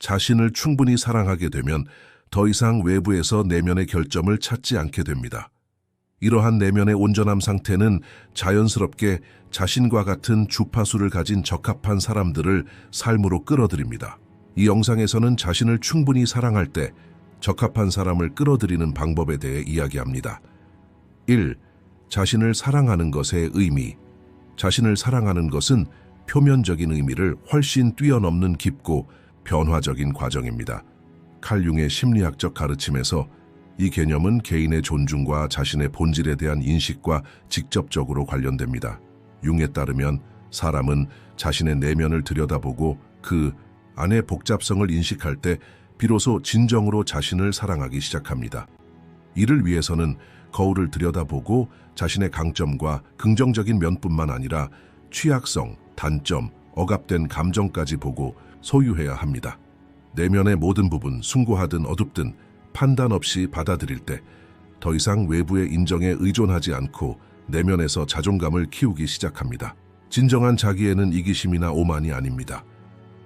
자신을 충분히 사랑하게 되면 더 이상 외부에서 내면의 결점을 찾지 않게 됩니다. 이러한 내면의 온전함 상태는 자연스럽게 자신과 같은 주파수를 가진 적합한 사람들을 삶으로 끌어들입니다. 이 영상에서는 자신을 충분히 사랑할 때 적합한 사람을 끌어들이는 방법에 대해 이야기합니다. 1. 자신을 사랑하는 것의 의미. 자신을 사랑하는 것은 표면적인 의미를 훨씬 뛰어넘는 깊고 변화적인 과정입니다. 칼 융의 심리학적 가르침에서 이 개념은 개인의 존중과 자신의 본질에 대한 인식과 직접적으로 관련됩니다. 융에 따르면 사람은 자신의 내면을 들여다보고 그 안의 복잡성을 인식할 때 비로소 진정으로 자신을 사랑하기 시작합니다. 이를 위해서는 거울을 들여다보고 자신의 강점과 긍정적인 면뿐만 아니라 취약성, 단점, 억압된 감정까지 보고 소유해야 합니다. 내면의 모든 부분, 숭고하든 어둡든 판단 없이 받아들일 때 더 이상 외부의 인정에 의존하지 않고 내면에서 자존감을 키우기 시작합니다. 진정한 자기애는 이기심이나 오만이 아닙니다.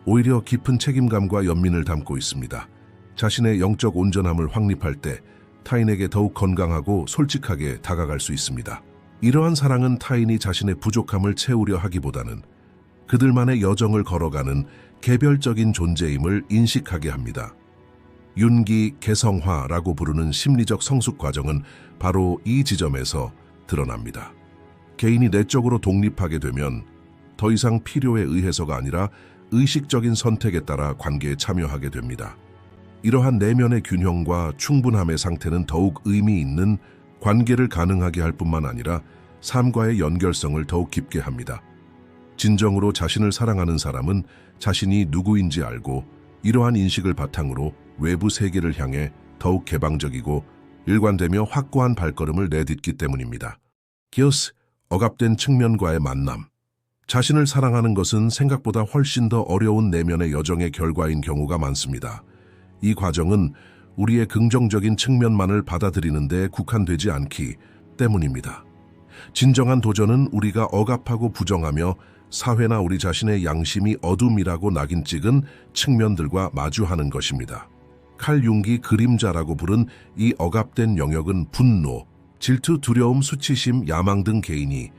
오히려 깊은 책임감과 연민을 담고 있습니다. 자신의 영적 온전함을 확립할 때 타인에게 더욱 건강하고 솔직하게 다가갈 수 있습니다. 이러한 사랑은 타인이 자신의 부족함을 채우려 하기보다는 그들만의 여정을 걸어가는 개별적인 존재임을 인식하게 합니다. 윤기 개성화라고 부르는 심리적 성숙 과정은 바로 이 지점에서 드러납니다. 개인이 내적으로 독립하게 되면 더 이상 필요에 의해서가 아니라 의식적인 선택에 따라 관계에 참여하게 됩니다. 이러한 내면의 균형과 충분함의 상태는 더욱 의미 있는 관계를 가능하게 할 뿐만 아니라 삶과의 연결성을 더욱 깊게 합니다. 진정으로 자신을 사랑하는 사람은 자신이 누구인지 알고 이러한 인식을 바탕으로 외부 세계를 향해 더욱 개방적이고 일관되며 확고한 발걸음을 내딛기 때문입니다. 기어스, 억압된 측면과의 만남. 자신을 사랑하는 것은 생각보다 훨씬 더 어려운 내면의 여정의 결과인 경우가 많습니다. 이 과정은 우리의 긍정적인 측면만을 받아들이는 데 국한되지 않기 때문입니다. 진정한 도전은 우리가 억압하고 부정하며 사회나 우리 자신의 양심이 어둠이라고 낙인 찍은 측면들과 마주하는 것입니다. 칼 융이 그림자라고 부른 이 억압된 영역은 분노, 질투, 두려움, 수치심, 야망 등 개인이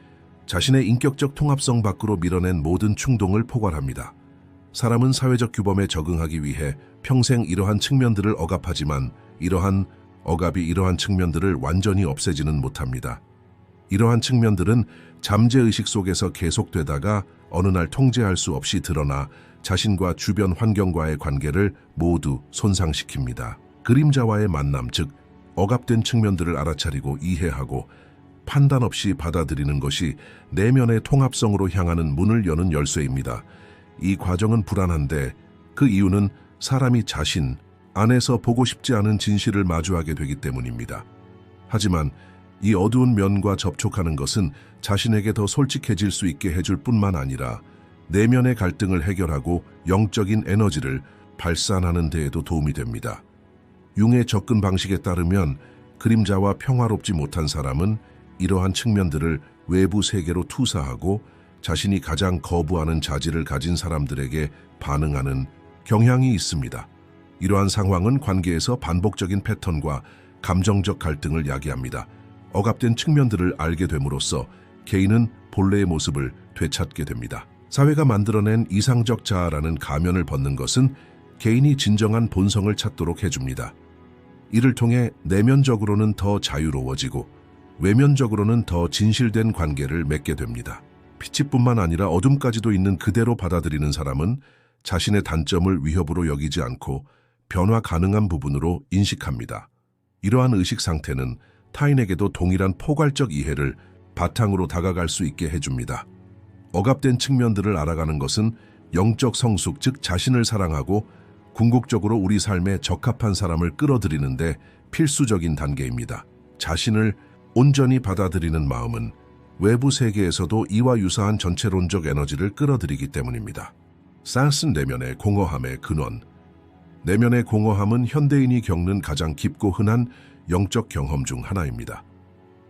자신의 인격적 통합성 밖으로 밀어낸 모든 충동을 포괄합니다. 사람은 사회적 규범에 적응하기 위해 평생 이러한 측면들을 억압하지만 이러한 억압이 이러한 측면들을 완전히 없애지는 못합니다. 이러한 측면들은 잠재의식 속에서 계속되다가 어느 날 통제할 수 없이 드러나 자신과 주변 환경과의 관계를 모두 손상시킵니다. 그림자와의 만남, 즉 억압된 측면들을 알아차리고 이해하고 판단 없이 받아들이는 것이 내면의 통합성으로 향하는 문을 여는 열쇠입니다. 이 과정은 불안한데 그 이유는 사람이 자신 안에서 보고 싶지 않은 진실을 마주하게 되기 때문입니다. 하지만 이 어두운 면과 접촉하는 것은 자신에게 더 솔직해질 수 있게 해줄 뿐만 아니라 내면의 갈등을 해결하고 영적인 에너지를 발산하는 데에도 도움이 됩니다. 융의 접근 방식에 따르면 그림자와 평화롭지 못한 사람은 이러한 측면들을 외부 세계로 투사하고 자신이 가장 거부하는 자질을 가진 사람들에게 반응하는 경향이 있습니다. 이러한 상황은 관계에서 반복적인 패턴과 감정적 갈등을 야기합니다. 억압된 측면들을 알게 됨으로써 개인은 본래의 모습을 되찾게 됩니다. 사회가 만들어낸 이상적 자아라는 가면을 벗는 것은 개인이 진정한 본성을 찾도록 해줍니다. 이를 통해 내면적으로는 더 자유로워지고 외면적으로는 더 진실된 관계를 맺게 됩니다. 빛이뿐만 아니라 어둠까지도 있는 그대로 받아들이는 사람은 자신의 단점을 위협으로 여기지 않고 변화 가능한 부분으로 인식합니다. 이러한 의식 상태는 타인에게도 동일한 포괄적 이해를 바탕으로 다가갈 수 있게 해줍니다. 억압된 측면들을 알아가는 것은 영적 성숙, 즉 자신을 사랑하고 궁극적으로 우리 삶에 적합한 사람을 끌어들이는데 필수적인 단계입니다. 자신을 온전히 받아들이는 마음은 외부 세계에서도 이와 유사한 전체론적 에너지를 끌어들이기 때문입니다. 산슨 내면의 공허함의 근원. 내면의 공허함은 현대인이 겪는 가장 깊고 흔한 영적 경험 중 하나입니다.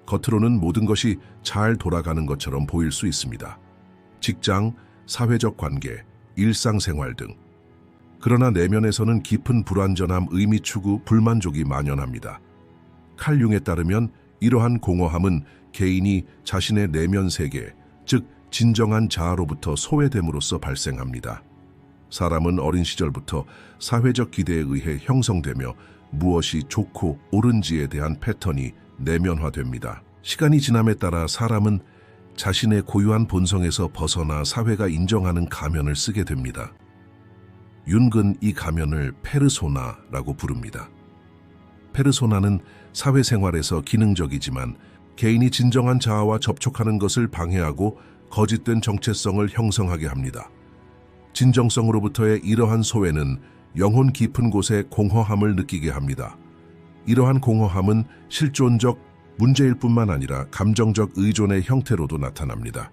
겉으로는 모든 것이 잘 돌아가는 것처럼 보일 수 있습니다. 직장, 사회적 관계, 일상생활 등. 그러나 내면에서는 깊은 불완전함, 의미 추구, 불만족이 만연합니다. 칼 융에 따르면 이러한 공허함은 개인이 자신의 내면 세계, 즉 진정한 자아로부터 소외됨으로써 발생합니다. 사람은 어린 시절부터 사회적 기대에 의해 형성되며 무엇이 좋고 옳은지에 대한 패턴이 내면화됩니다. 시간이 지남에 따라 사람은 자신의 고유한 본성에서 벗어나 사회가 인정하는 가면을 쓰게 됩니다. 윤은 이 가면을 페르소나라고 부릅니다. 페르소나는 사회생활에서 기능적이지만 개인이 진정한 자아와 접촉하는 것을 방해하고 거짓된 정체성을 형성하게 합니다. 진정성으로부터의 이러한 소외는 영혼 깊은 곳에 공허함을 느끼게 합니다. 이러한 공허함은 실존적 문제일 뿐만 아니라 감정적 의존의 형태로도 나타납니다.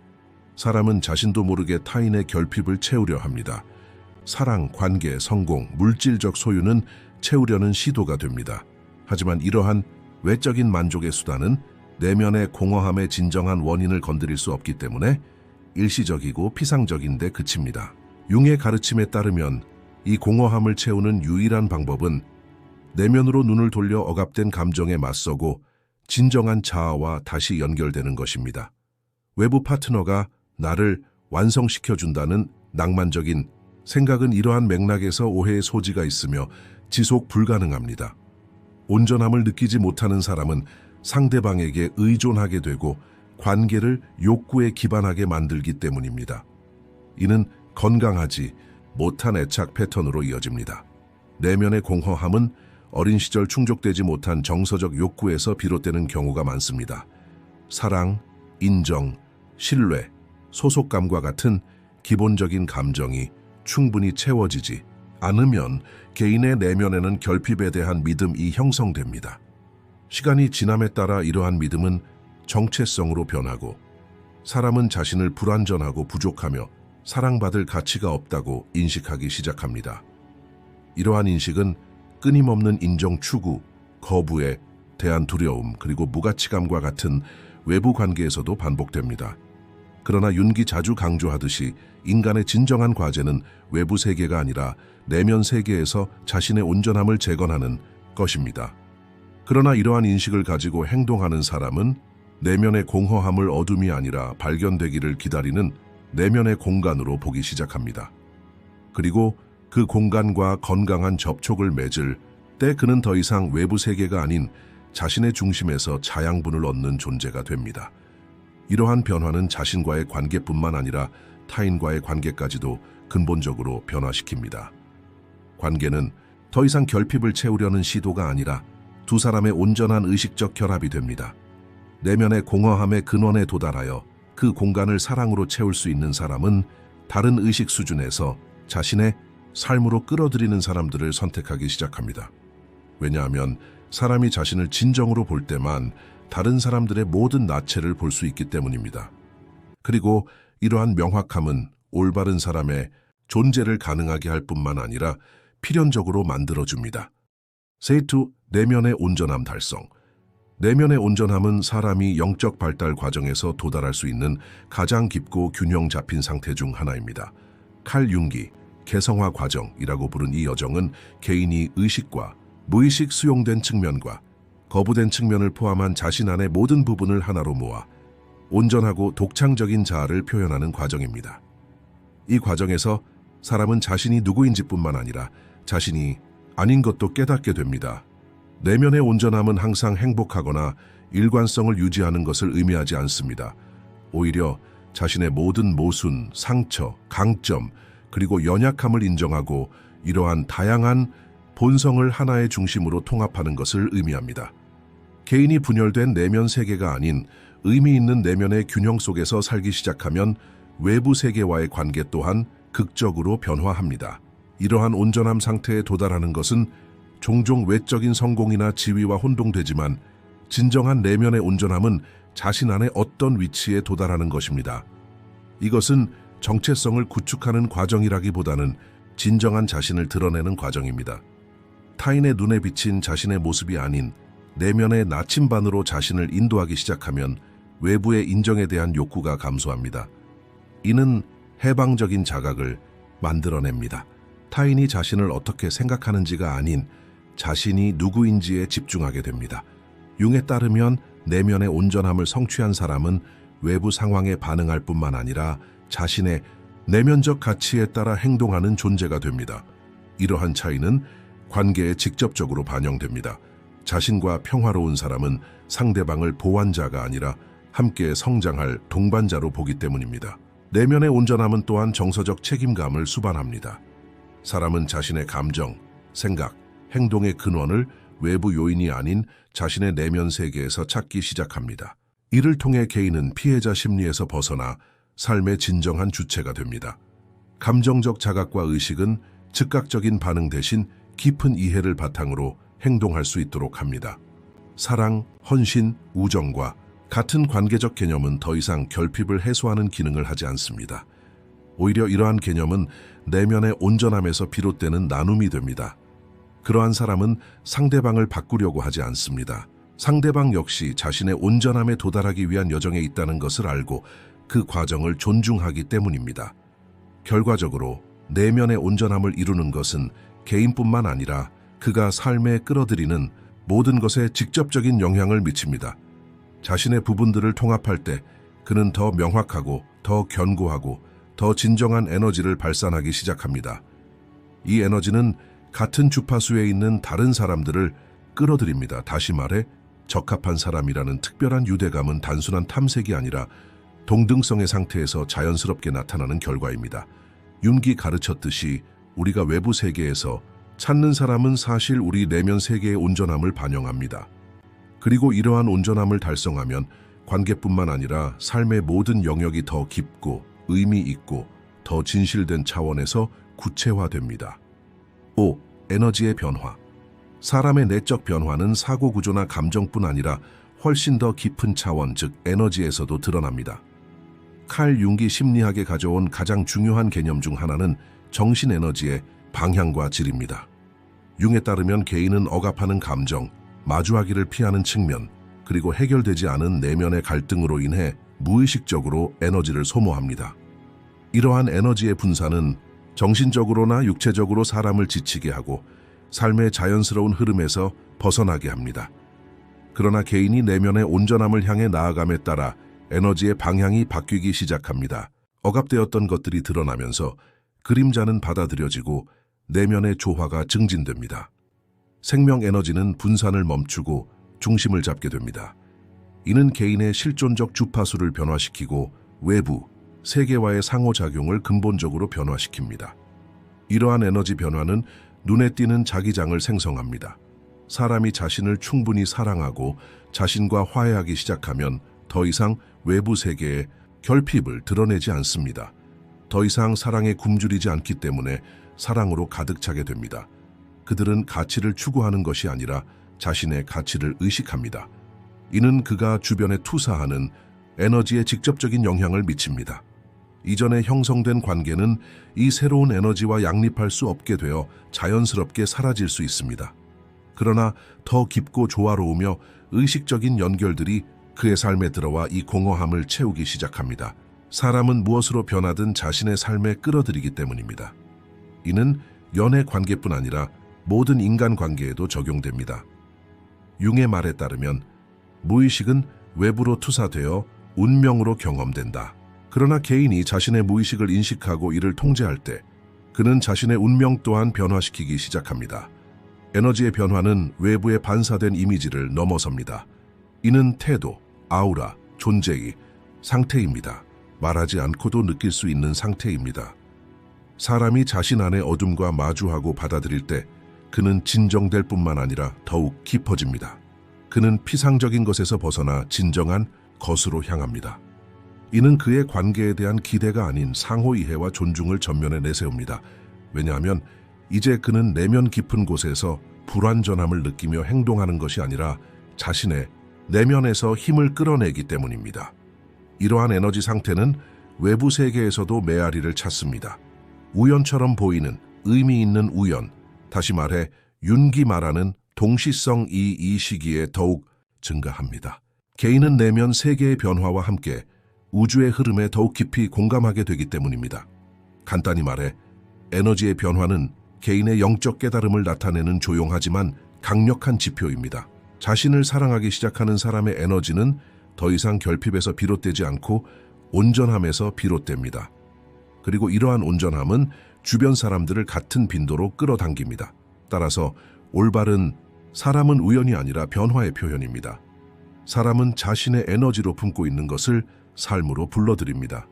사람은 자신도 모르게 타인의 결핍을 채우려 합니다. 사랑, 관계, 성공, 물질적 소유는 채우려는 시도가 됩니다. 하지만 이러한 외적인 만족의 수단은 내면의 공허함의 진정한 원인을 건드릴 수 없기 때문에 일시적이고 피상적인데 그칩니다. 융의 가르침에 따르면 이 공허함을 채우는 유일한 방법은 내면으로 눈을 돌려 억압된 감정에 맞서고 진정한 자아와 다시 연결되는 것입니다. 외부 파트너가 나를 완성시켜준다는 낭만적인 생각은 이러한 맥락에서 오해의 소지가 있으며 지속 불가능합니다. 온전함을 느끼지 못하는 사람은 상대방에게 의존하게 되고 관계를 욕구에 기반하게 만들기 때문입니다. 이는 건강하지 못한 애착 패턴으로 이어집니다. 내면의 공허함은 어린 시절 충족되지 못한 정서적 욕구에서 비롯되는 경우가 많습니다. 사랑, 인정, 신뢰, 소속감과 같은 기본적인 감정이 충분히 채워지지 않으면 개인의 내면에는 결핍에 대한 믿음이 형성됩니다. 시간이 지남에 따라 이러한 믿음은 정체성으로 변하고 사람은 자신을 불완전하고 부족하며 사랑받을 가치가 없다고 인식하기 시작합니다. 이러한 인식은 끊임없는 인정 추구, 거부에 대한 두려움, 그리고 무가치감과 같은 외부 관계에서도 반복됩니다. 그러나 윤기 자주 강조하듯이 인간의 진정한 과제는 외부 세계가 아니라 내면 세계에서 자신의 온전함을 재건하는 것입니다. 그러나 이러한 인식을 가지고 행동하는 사람은 내면의 공허함을 어둠이 아니라 발견되기를 기다리는 내면의 공간으로 보기 시작합니다. 그리고 그 공간과 건강한 접촉을 맺을 때 그는 더 이상 외부 세계가 아닌 자신의 중심에서 자양분을 얻는 존재가 됩니다. 이러한 변화는 자신과의 관계뿐만 아니라 타인과의 관계까지도 근본적으로 변화시킵니다. 관계는 더 이상 결핍을 채우려는 시도가 아니라 두 사람의 온전한 의식적 결합이 됩니다. 내면의 공허함의 근원에 도달하여 그 공간을 사랑으로 채울 수 있는 사람은 다른 의식 수준에서 자신의 삶으로 끌어들이는 사람들을 선택하기 시작합니다. 왜냐하면 사람이 자신을 진정으로 볼 때만 다른 사람들의 모든 나체를 볼 수 있기 때문입니다. 그리고 이러한 명확함은 올바른 사람의 존재를 가능하게 할 뿐만 아니라 필연적으로 만들어줍니다. 세이투, 내면의 온전함 달성. 내면의 온전함은 사람이 영적 발달 과정에서 도달할 수 있는 가장 깊고 균형 잡힌 상태 중 하나입니다. 칼 융기, 개성화 과정이라고 부른 이 여정은 개인이 의식과 무의식 수용된 측면과 거부된 측면을 포함한 자신 안의 모든 부분을 하나로 모아 온전하고 독창적인 자아를 표현하는 과정입니다. 이 과정에서 사람은 자신이 누구인지뿐만 아니라 자신이 아닌 것도 깨닫게 됩니다. 내면의 온전함은 항상 행복하거나 일관성을 유지하는 것을 의미하지 않습니다. 오히려 자신의 모든 모순, 상처, 강점, 그리고 연약함을 인정하고 이러한 다양한 본성을 하나의 중심으로 통합하는 것을 의미합니다. 개인이 분열된 내면 세계가 아닌 의미 있는 내면의 균형 속에서 살기 시작하면 외부 세계와의 관계 또한 극적으로 변화합니다. 이러한 온전함 상태에 도달하는 것은 종종 외적인 성공이나 지위와 혼동되지만 진정한 내면의 온전함은 자신 안의 어떤 위치에 도달하는 것입니다. 이것은 정체성을 구축하는 과정이라기보다는 진정한 자신을 드러내는 과정입니다. 타인의 눈에 비친 자신의 모습이 아닌 내면의 나침반으로 자신을 인도하기 시작하면 외부의 인정에 대한 욕구가 감소합니다. 이는 해방적인 자각을 만들어냅니다. 타인이 자신을 어떻게 생각하는지가 아닌 자신이 누구인지에 집중하게 됩니다. 융에 따르면 내면의 온전함을 성취한 사람은 외부 상황에 반응할 뿐만 아니라 자신의 내면적 가치에 따라 행동하는 존재가 됩니다. 이러한 차이는 관계에 직접적으로 반영됩니다. 자신과 평화로운 사람은 상대방을 보완자가 아니라 함께 성장할 동반자로 보기 때문입니다. 내면의 온전함은 또한 정서적 책임감을 수반합니다. 사람은 자신의 감정, 생각, 행동의 근원을 외부 요인이 아닌 자신의 내면 세계에서 찾기 시작합니다. 이를 통해 개인은 피해자 심리에서 벗어나 삶의 진정한 주체가 됩니다. 감정적 자각과 의식은 즉각적인 반응 대신 깊은 이해를 바탕으로 행동할 수 있도록 합니다. 사랑, 헌신, 우정과 같은 관계적 개념은 더 이상 결핍을 해소하는 기능을 하지 않습니다. 오히려 이러한 개념은 내면의 온전함에서 비롯되는 나눔이 됩니다. 그러한 사람은 상대방을 바꾸려고 하지 않습니다. 상대방 역시 자신의 온전함에 도달하기 위한 여정에 있다는 것을 알고 그 과정을 존중하기 때문입니다. 결과적으로 내면의 온전함을 이루는 것은 개인뿐만 아니라 그가 삶에 끌어들이는 모든 것에 직접적인 영향을 미칩니다. 자신의 부분들을 통합할 때 그는 더 명확하고 더 견고하고 더 진정한 에너지를 발산하기 시작합니다. 이 에너지는 같은 주파수에 있는 다른 사람들을 끌어들입니다. 다시 말해 적합한 사람이라는 특별한 유대감은 단순한 탐색이 아니라 동등성의 상태에서 자연스럽게 나타나는 결과입니다. 융기 가르쳤듯이 우리가 외부 세계에서 찾는 사람은 사실 우리 내면 세계의 온전함을 반영합니다. 그리고 이러한 온전함을 달성하면 관계뿐만 아니라 삶의 모든 영역이 더 깊고 의미 있고 더 진실된 차원에서 구체화됩니다. 5. 에너지의 변화. 사람의 내적 변화는 사고 구조나 감정뿐 아니라 훨씬 더 깊은 차원, 즉 에너지에서도 드러납니다. 칼 융기 심리학에 가져온 가장 중요한 개념 중 하나는 정신 에너지의 방향과 질입니다. 융에 따르면 개인은 억압하는 감정, 마주하기를 피하는 측면, 그리고 해결되지 않은 내면의 갈등으로 인해 무의식적으로 에너지를 소모합니다. 이러한 에너지의 분산은 정신적으로나 육체적으로 사람을 지치게 하고 삶의 자연스러운 흐름에서 벗어나게 합니다. 그러나 개인이 내면의 온전함을 향해 나아감에 따라 에너지의 방향이 바뀌기 시작합니다. 억압되었던 것들이 드러나면서 그림자는 받아들여지고 내면의 조화가 증진됩니다. 생명 에너지는 분산을 멈추고 중심을 잡게 됩니다. 이는 개인의 실존적 주파수를 변화시키고 외부, 세계와의 상호작용을 근본적으로 변화시킵니다. 이러한 에너지 변화는 눈에 띄는 자기장을 생성합니다. 사람이 자신을 충분히 사랑하고 자신과 화해하기 시작하면 더 이상 외부 세계에 결핍을 드러내지 않습니다. 더 이상 사랑에 굶주리지 않기 때문에 사랑으로 가득 차게 됩니다. 그들은 가치를 추구하는 것이 아니라 자신의 가치를 의식합니다. 이는 그가 주변에 투사하는 에너지에 직접적인 영향을 미칩니다. 이전에 형성된 관계는 이 새로운 에너지와 양립할 수 없게 되어 자연스럽게 사라질 수 있습니다. 그러나 더 깊고 조화로우며 의식적인 연결들이 그의 삶에 들어와 이 공허함을 채우기 시작합니다. 사람은 무엇으로 변하든 자신의 삶에 끌어들이기 때문입니다. 이는 연애 관계뿐 아니라 모든 인간 관계에도 적용됩니다. 융의 말에 따르면 무의식은 외부로 투사되어 운명으로 경험된다. 그러나 개인이 자신의 무의식을 인식하고 이를 통제할 때 그는 자신의 운명 또한 변화시키기 시작합니다. 에너지의 변화는 외부에 반사된 이미지를 넘어섭니다. 이는 태도, 아우라, 존재의 상태입니다. 말하지 않고도 느낄 수 있는 상태입니다. 사람이 자신 안의 어둠과 마주하고 받아들일 때 그는 진정될 뿐만 아니라 더욱 깊어집니다. 그는 피상적인 것에서 벗어나 진정한 것으로 향합니다. 이는 그의 관계에 대한 기대가 아닌 상호이해와 존중을 전면에 내세웁니다. 왜냐하면 이제 그는 내면 깊은 곳에서 불완전함을 느끼며 행동하는 것이 아니라 자신의 내면에서 힘을 끌어내기 때문입니다. 이러한 에너지 상태는 외부 세계에서도 메아리를 찾습니다. 우연처럼 보이는 의미 있는 우연, 다시 말해 융기 말하는 동시성이 이 시기에 더욱 증가합니다. 개인은 내면 세계의 변화와 함께 우주의 흐름에 더욱 깊이 공감하게 되기 때문입니다. 간단히 말해 에너지의 변화는 개인의 영적 깨달음을 나타내는 조용하지만 강력한 지표입니다. 자신을 사랑하기 시작하는 사람의 에너지는 더 이상 결핍에서 비롯되지 않고 온전함에서 비롯됩니다. 그리고 이러한 온전함은 주변 사람들을 같은 빈도로 끌어당깁니다. 따라서 올바른 사람은 우연이 아니라 변화의 표현입니다. 사람은 자신의 에너지로 품고 있는 것을 삶으로 불러들입니다.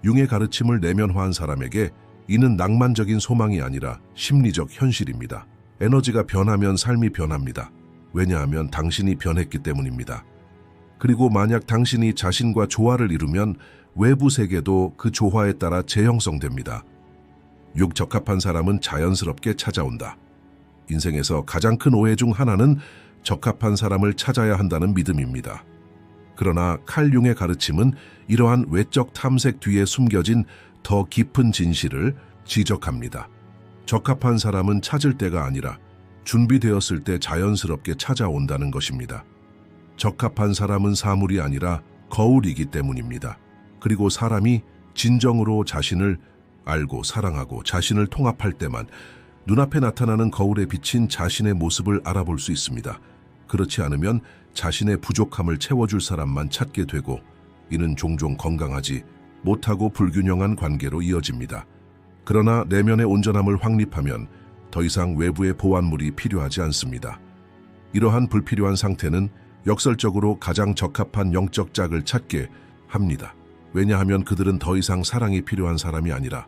융의 가르침을 내면화한 사람에게 이는 낭만적인 소망이 아니라 심리적 현실입니다. 에너지가 변하면 삶이 변합니다. 왜냐하면 당신이 변했기 때문입니다. 그리고 만약 당신이 자신과 조화를 이루면 외부 세계도 그 조화에 따라 재형성됩니다. 적합한 사람은 자연스럽게 찾아온다. 인생에서 가장 큰 오해 중 하나는 적합한 사람을 찾아야 한다는 믿음입니다. 그러나 칼 융의 가르침은 이러한 외적 탐색 뒤에 숨겨진 더 깊은 진실을 지적합니다. 적합한 사람은 찾을 때가 아니라 준비되었을 때 자연스럽게 찾아온다는 것입니다. 적합한 사람은 사물이 아니라 거울이기 때문입니다. 그리고 사람이 진정으로 자신을 알고 사랑하고 자신을 통합할 때만 눈앞에 나타나는 거울에 비친 자신의 모습을 알아볼 수 있습니다. 그렇지 않으면 자신의 부족함을 채워줄 사람만 찾게 되고 이는 종종 건강하지 못하고 불균형한 관계로 이어집니다. 그러나 내면의 온전함을 확립하면 더 이상 외부의 보완물이 필요하지 않습니다. 이러한 불필요한 상태는 역설적으로 가장 적합한 영적 짝을 찾게 합니다. 왜냐하면 그들은 더 이상 사랑이 필요한 사람이 아니라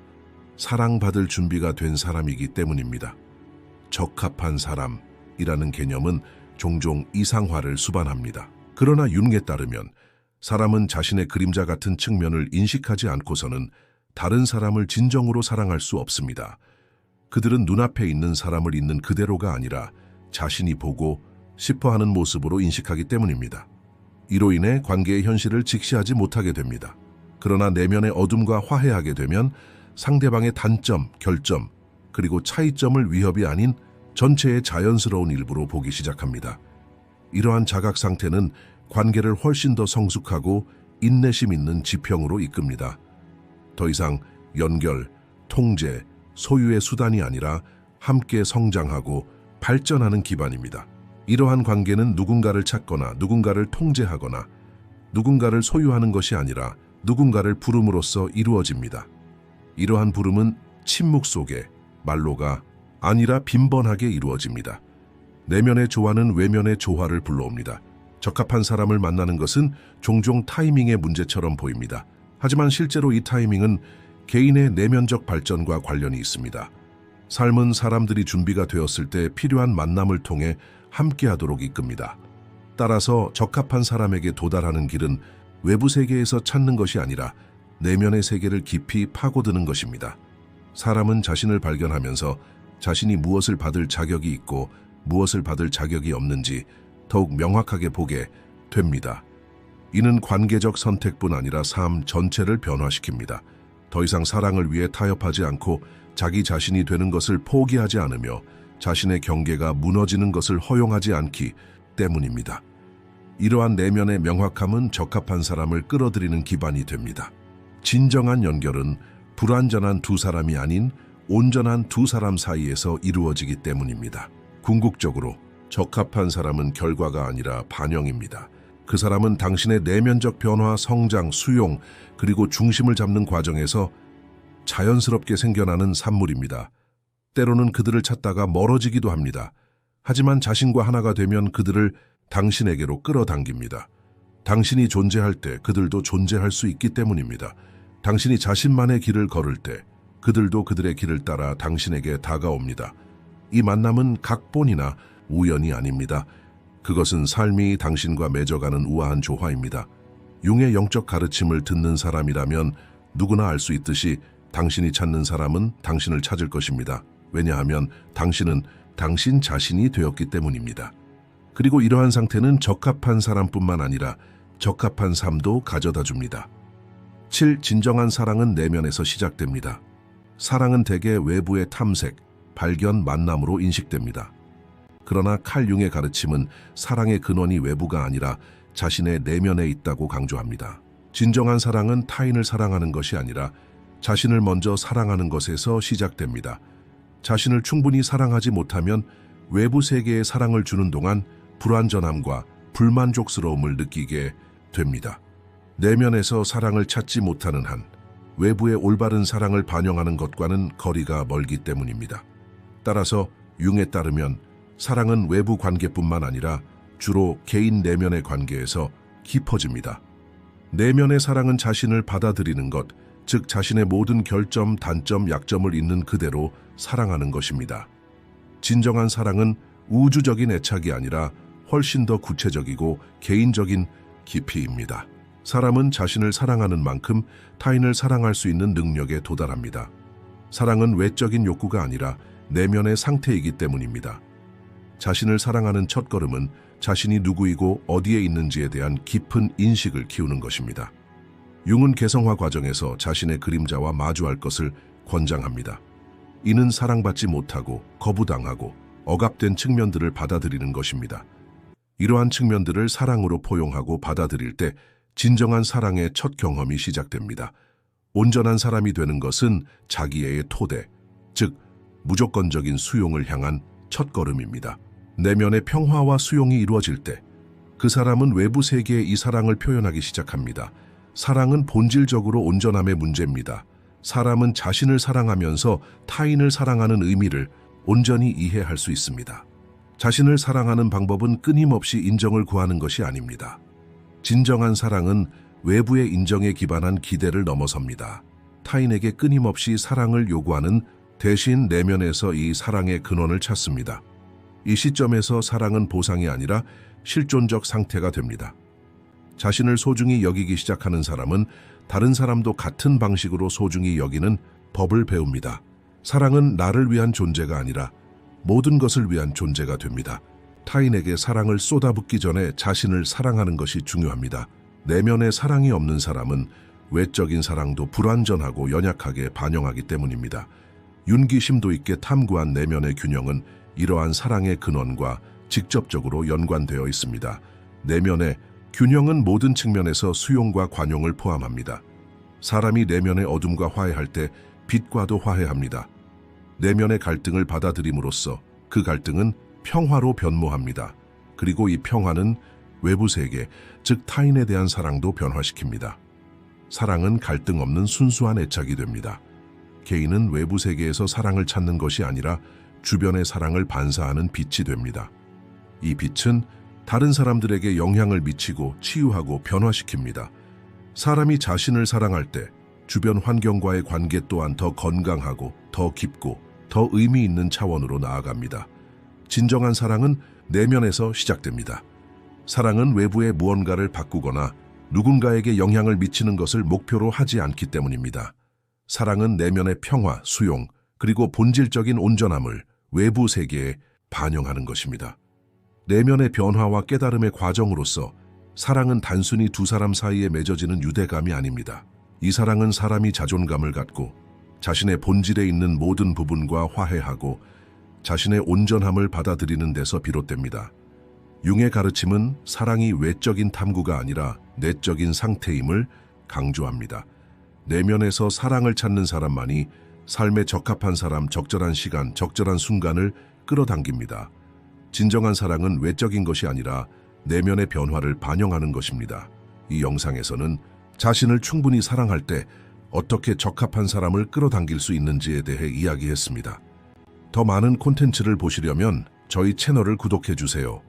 사랑받을 준비가 된 사람이기 때문입니다. 적합한 사람이라는 개념은 종종 이상화를 수반합니다. 그러나 융에 따르면 사람은 자신의 그림자 같은 측면을 인식하지 않고서는 다른 사람을 진정으로 사랑할 수 없습니다. 그들은 눈앞에 있는 사람을 있는 그대로가 아니라 자신이 보고 싶어하는 모습으로 인식하기 때문입니다. 이로 인해 관계의 현실을 직시하지 못하게 됩니다. 그러나 내면의 어둠과 화해하게 되면 상대방의 단점, 결점, 그리고 차이점을 위협이 아닌 전체의 자연스러운 일부로 보기 시작합니다. 이러한 자각 상태는 관계를 훨씬 더 성숙하고 인내심 있는 지평으로 이끕니다. 더 이상 연결, 통제, 소유의 수단이 아니라 함께 성장하고 발전하는 기반입니다. 이러한 관계는 누군가를 찾거나 누군가를 통제하거나 누군가를 소유하는 것이 아니라 누군가를 부름으로써 이루어집니다. 이러한 부름은 침묵 속에 말로가 아니라 빈번하게 이루어집니다. 내면의 조화는 외면의 조화를 불러옵니다. 적합한 사람을 만나는 것은 종종 타이밍의 문제처럼 보입니다. 하지만 실제로 이 타이밍은 개인의 내면적 발전과 관련이 있습니다. 삶은 사람들이 준비가 되었을 때 필요한 만남을 통해 함께하도록 이끕니다. 따라서 적합한 사람에게 도달하는 길은 외부 세계에서 찾는 것이 아니라 내면의 세계를 깊이 파고드는 것입니다. 사람은 자신을 발견하면서 자신이 무엇을 받을 자격이 있고 무엇을 받을 자격이 없는지 더욱 명확하게 보게 됩니다. 이는 관계적 선택뿐 아니라 삶 전체를 변화시킵니다. 더 이상 사랑을 위해 타협하지 않고 자기 자신이 되는 것을 포기하지 않으며 자신의 경계가 무너지는 것을 허용하지 않기 때문입니다. 이러한 내면의 명확함은 적합한 사람을 끌어들이는 기반이 됩니다. 진정한 연결은 불완전한 두 사람이 아닌 온전한 두 사람 사이에서 이루어지기 때문입니다. 궁극적으로 적합한 사람은 결과가 아니라 반영입니다. 그 사람은 당신의 내면적 변화, 성장, 수용, 그리고 중심을 잡는 과정에서 자연스럽게 생겨나는 산물입니다. 때로는 그들을 찾다가 멀어지기도 합니다. 하지만 자신과 하나가 되면 그들을 당신에게로 끌어당깁니다. 당신이 존재할 때 그들도 존재할 수 있기 때문입니다. 당신이 자신만의 길을 걸을 때 그들도 그들의 길을 따라 당신에게 다가옵니다. 이 만남은 각본이나 우연이 아닙니다. 그것은 삶이 당신과 맺어가는 우아한 조화입니다. 융의 영적 가르침을 듣는 사람이라면 누구나 알 수 있듯이 당신이 찾는 사람은 당신을 찾을 것입니다. 왜냐하면 당신은 당신 자신이 되었기 때문입니다. 그리고 이러한 상태는 적합한 사람뿐만 아니라 적합한 삶도 가져다 줍니다. 7. 진정한 사랑은 내면에서 시작됩니다. 사랑은 대개 외부의 탐색, 발견, 만남으로 인식됩니다. 그러나 칼 융의 가르침은 사랑의 근원이 외부가 아니라 자신의 내면에 있다고 강조합니다. 진정한 사랑은 타인을 사랑하는 것이 아니라 자신을 먼저 사랑하는 것에서 시작됩니다. 자신을 충분히 사랑하지 못하면 외부 세계에 사랑을 주는 동안 불완전함과 불만족스러움을 느끼게 됩니다. 내면에서 사랑을 찾지 못하는 한 외부의 올바른 사랑을 반영하는 것과는 거리가 멀기 때문입니다. 따라서 융에 따르면 사랑은 외부 관계뿐만 아니라 주로 개인 내면의 관계에서 깊어집니다. 내면의 사랑은 자신을 받아들이는 것, 즉 자신의 모든 결점, 단점, 약점을 있는 그대로 사랑하는 것입니다. 진정한 사랑은 우주적인 애착이 아니라 훨씬 더 구체적이고 개인적인 깊이입니다. 사람은 자신을 사랑하는 만큼 타인을 사랑할 수 있는 능력에 도달합니다. 사랑은 외적인 욕구가 아니라 내면의 상태이기 때문입니다. 자신을 사랑하는 첫걸음은 자신이 누구이고 어디에 있는지에 대한 깊은 인식을 키우는 것입니다. 융은 개성화 과정에서 자신의 그림자와 마주할 것을 권장합니다. 이는 사랑받지 못하고 거부당하고 억압된 측면들을 받아들이는 것입니다. 이러한 측면들을 사랑으로 포용하고 받아들일 때 진정한 사랑의 첫 경험이 시작됩니다. 온전한 사람이 되는 것은 자기애의 토대, 즉 무조건적인 수용을 향한 첫걸음입니다. 내면의 평화와 수용이 이루어질 때 그 사람은 외부 세계에 이 사랑을 표현하기 시작합니다. 사랑은 본질적으로 온전함의 문제입니다. 사람은 자신을 사랑하면서 타인을 사랑하는 의미를 온전히 이해할 수 있습니다. 자신을 사랑하는 방법은 끊임없이 인정을 구하는 것이 아닙니다. 진정한 사랑은 외부의 인정에 기반한 기대를 넘어섭니다. 타인에게 끊임없이 사랑을 요구하는 대신 내면에서 이 사랑의 근원을 찾습니다. 이 시점에서 사랑은 보상이 아니라 실존적 상태가 됩니다. 자신을 소중히 여기기 시작하는 사람은 다른 사람도 같은 방식으로 소중히 여기는 법을 배웁니다. 사랑은 나를 위한 존재가 아니라 모든 것을 위한 존재가 됩니다. 타인에게 사랑을 쏟아붓기 전에 자신을 사랑하는 것이 중요합니다. 내면에 사랑이 없는 사람은 외적인 사랑도 불완전하고 연약하게 반영하기 때문입니다. 윤기심도 있게 탐구한 내면의 균형은 이러한 사랑의 근원과 직접적으로 연관되어 있습니다. 내면의 균형은 모든 측면에서 수용과 관용을 포함합니다. 사람이 내면의 어둠과 화해할 때 빛과도 화해합니다. 내면의 갈등을 받아들임으로써 그 갈등은 평화로 변모합니다. 그리고 이 평화는 외부 세계, 즉 타인에 대한 사랑도 변화시킵니다. 사랑은 갈등 없는 순수한 애착이 됩니다. 개인은 외부 세계에서 사랑을 찾는 것이 아니라 주변의 사랑을 반사하는 빛이 됩니다. 이 빛은 다른 사람들에게 영향을 미치고 치유하고 변화시킵니다. 사람이 자신을 사랑할 때 주변 환경과의 관계 또한 더 건강하고 더 깊고 더 의미 있는 차원으로 나아갑니다. 진정한 사랑은 내면에서 시작됩니다. 사랑은 외부의 무언가를 바꾸거나 누군가에게 영향을 미치는 것을 목표로 하지 않기 때문입니다. 사랑은 내면의 평화, 수용, 그리고 본질적인 온전함을 외부 세계에 반영하는 것입니다. 내면의 변화와 깨달음의 과정으로서 사랑은 단순히 두 사람 사이에 맺어지는 유대감이 아닙니다. 이 사랑은 사람이 자존감을 갖고 자신의 본질에 있는 모든 부분과 화해하고 자신의 온전함을 받아들이는 데서 비롯됩니다. 융의 가르침은 사랑이 외적인 탐구가 아니라 내적인 상태임을 강조합니다. 내면에서 사랑을 찾는 사람만이 삶에 적합한 사람, 적절한 시간, 적절한 순간을 끌어당깁니다. 진정한 사랑은 외적인 것이 아니라 내면의 변화를 반영하는 것입니다. 이 영상에서는 자신을 충분히 사랑할 때 어떻게 적합한 사람을 끌어당길 수 있는지에 대해 이야기했습니다. 더 많은 콘텐츠를 보시려면 저희 채널을 구독해주세요.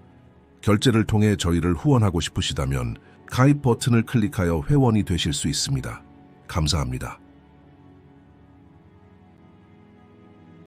결제를 통해 저희를 후원하고 싶으시다면 가입 버튼을 클릭하여 회원이 되실 수 있습니다. 감사합니다.